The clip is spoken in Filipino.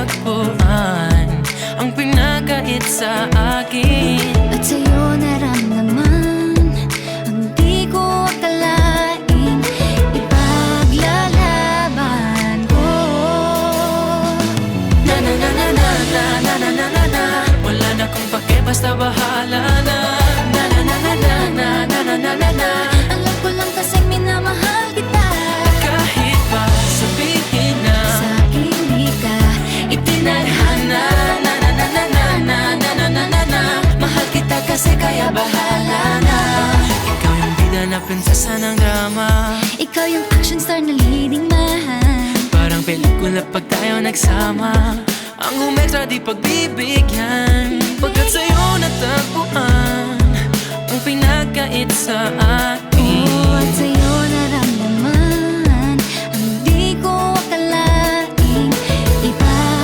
natagpuan ang pinagkait sa akin. At sa'yo naramdaman ang di ko akalain ipaglalaban ko. Na na na na na na na na na na na. Wala na kong pake, basta bahala na. Na na na na na na na na na na na. Alam ko lang kasing minamahal kita. Kahit pa sabihin na Sa akin di ka itinadhana. Na na na na na na na na na na na. Mahal kita kasi kaya bahala na. Ikaw yung bida na prinsesa ng drama. Ikaw yung action star na leading man. Parang pelikula pag tayo nagsama. Ang umextra di pagbibigyan. Pagkat sa'yo natagpuan ang pinagkait sa akin. At sa'yo